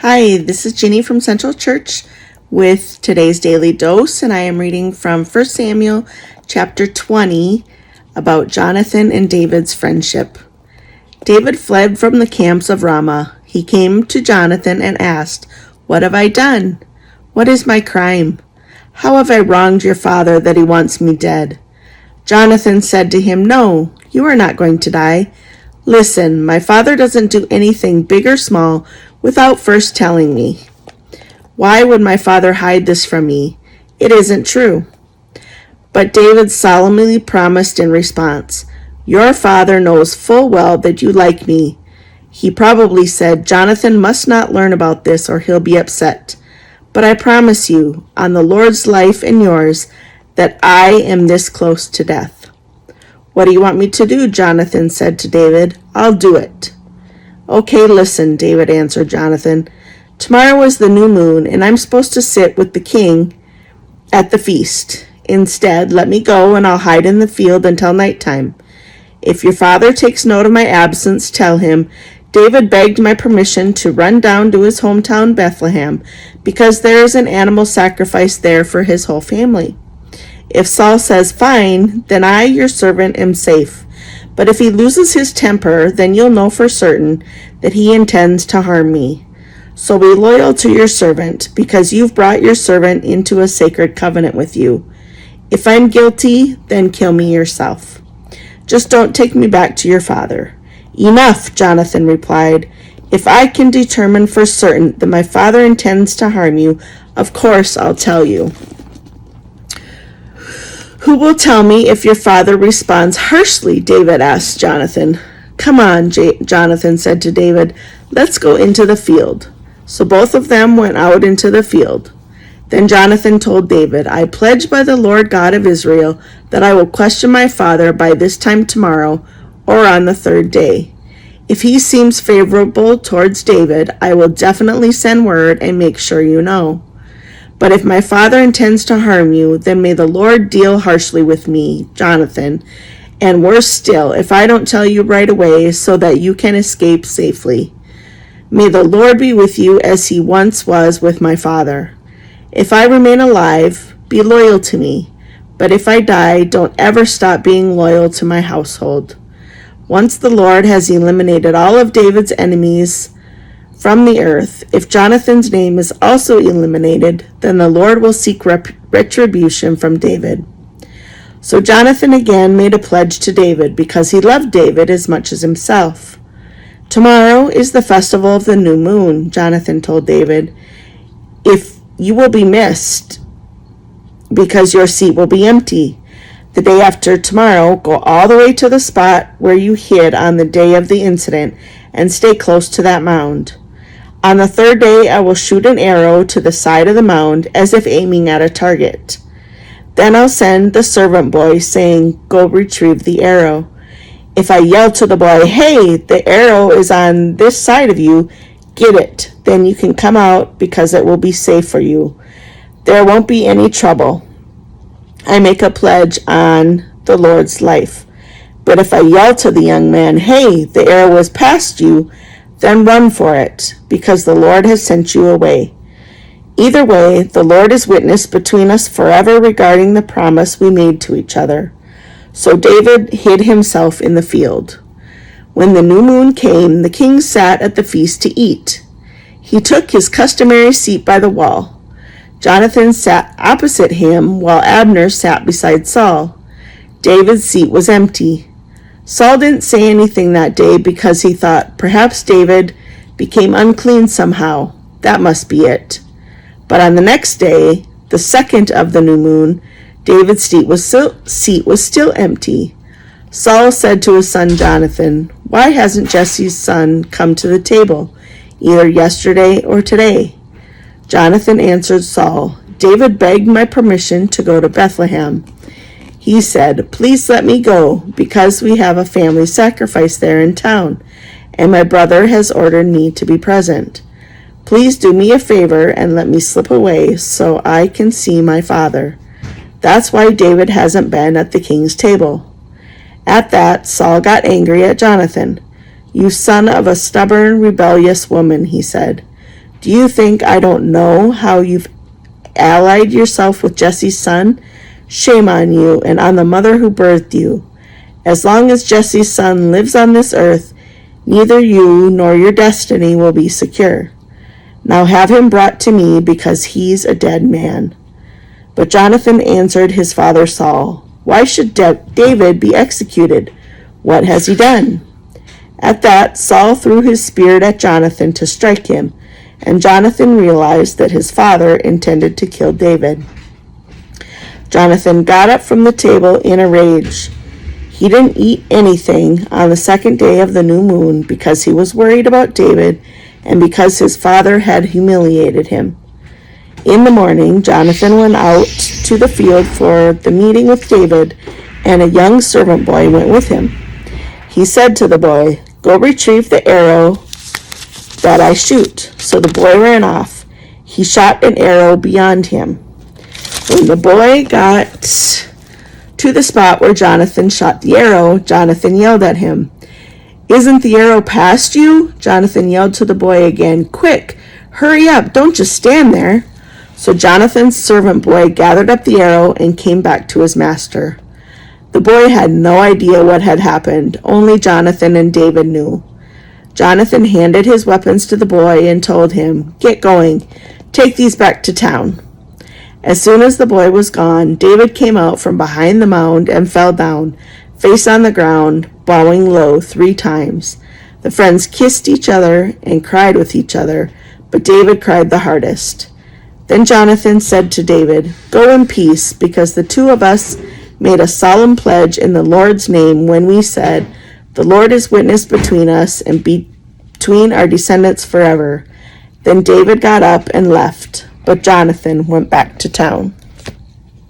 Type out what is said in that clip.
Hi, this is Ginny from Central Church with today's Daily Dose, and I am reading from 1 Samuel chapter 20 about Jonathan and David's friendship. David fled from the camps of Ramah. He came to Jonathan and asked, "What have I done? What is my crime? How have I wronged your father that he wants me dead?" Jonathan said to him, "No, you are not going to die. Listen, my father doesn't do anything big or small without first telling me. Why would my father hide this from me? It isn't true." But David solemnly promised in response, "Your father knows full well that you like me." He probably said, "Jonathan must not learn about this or he'll be upset. But I promise you, on the Lord's life and yours, that I am this close to death." "What do you want me to do?" Jonathan said to David. "I'll do it." "Okay, listen," David answered Jonathan. "Tomorrow is the new moon, and I'm supposed to sit with the king at the feast. Instead, let me go, and I'll hide in the field until nighttime. If your father takes note of my absence, tell him, 'David begged my permission to run down to his hometown Bethlehem, because there is an animal sacrifice there for his whole family.' If Saul says, 'Fine,' then I, your servant, am safe. But if he loses his temper, then you'll know for certain that he intends to harm me. So be loyal to your servant, because you've brought your servant into a sacred covenant with you. If I'm guilty, then kill me yourself. Just don't take me back to your father." "Enough," Jonathan replied. "If I can determine for certain that my father intends to harm you, of course I'll tell you." "Who will tell me if your father responds harshly?" David asked Jonathan. "Come on," Jonathan said to David. "Let's go into the field." So both of them went out into the field. Then Jonathan told David, "I pledge by the Lord God of Israel that I will question my father by this time tomorrow or on the third day. If he seems favorable towards David, I will definitely send word and make sure you know. But if my father intends to harm you, then may the Lord deal harshly with me, Jonathan, and worse still, if I don't tell you right away so that you can escape safely. May the Lord be with you as he once was with my father. If I remain alive, be loyal to me, but if I die, don't ever stop being loyal to my household. Once the Lord has eliminated all of David's enemies from the earth, if Jonathan's name is also eliminated, then the Lord will seek retribution from David." So Jonathan again made a pledge to David because he loved David as much as himself. "Tomorrow is the festival of the new moon," Jonathan told David. "If you will be missed because your seat will be empty. The day after tomorrow, go all the way to the spot where you hid on the day of the incident and stay close to that mound. On the third day, I will shoot an arrow to the side of the mound as if aiming at a target. Then I'll send the servant boy saying, 'Go retrieve the arrow.' If I yell to the boy, 'Hey, the arrow is on this side of you, get it,' then you can come out because it will be safe for you. There won't be any trouble. I make a pledge on the Lord's life. But if I yell to the young man, 'Hey, the arrow is past you,' then run for it, because the Lord has sent you away. Either way, the Lord is witness between us forever regarding the promise we made to each other." So David hid himself in the field. When the new moon came, the king sat at the feast to eat. He took his customary seat by the wall. Jonathan sat opposite him, while Abner sat beside Saul. David's seat was empty. Saul didn't say anything that day because he thought perhaps David became unclean somehow. That must be it. But on the next day, the second of the new moon, David's seat was still empty. Saul said to his son Jonathan, "Why hasn't Jesse's son come to the table, either yesterday or today?" Jonathan answered Saul, "David begged my permission to go to Bethlehem. He said, 'Please let me go, because we have a family sacrifice there in town, and my brother has ordered me to be present. Please do me a favor and let me slip away so I can see my father.' That's why David hasn't been at the king's table." At that, Saul got angry at Jonathan. "You son of a stubborn, rebellious woman," he said. Do you think I don't know how you've allied yourself with Jesse's son? Shame on you and on the mother who birthed you. As long as Jesse's son lives on this earth, neither you nor your destiny will be secure. Now have him brought to me, because he's a dead man." But Jonathan answered his father Saul, "Why should David be executed? What has he done?" At that, Saul threw his spear at Jonathan to strike him, and Jonathan realized that his father intended to kill David. Jonathan got up from the table in a rage. He didn't eat anything on the second day of the new moon because he was worried about David and because his father had humiliated him. In the morning, Jonathan went out to the field for the meeting with David, and a young servant boy went with him. He said to the boy, "Go retrieve the arrow that I shoot." So the boy ran off. He shot an arrow beyond him. When the boy got to the spot where Jonathan shot the arrow, Jonathan yelled at him. "Isn't the arrow past you?" Jonathan yelled to the boy again. "Quick, hurry up, don't just stand there." So Jonathan's servant boy gathered up the arrow and came back to his master. The boy had no idea what had happened. Only Jonathan and David knew. Jonathan handed his weapons to the boy and told him, "Get going. Take these back to town." As soon as the boy was gone, David came out from behind the mound and fell down, face on the ground, bowing low 3 times. The friends kissed each other and cried with each other, but David cried the hardest. Then Jonathan said to David, "Go in peace, because the 2 of us made a solemn pledge in the Lord's name when we said, 'The Lord is witness between us and between our descendants forever.'" Then David got up and left, but Jonathan went back to town.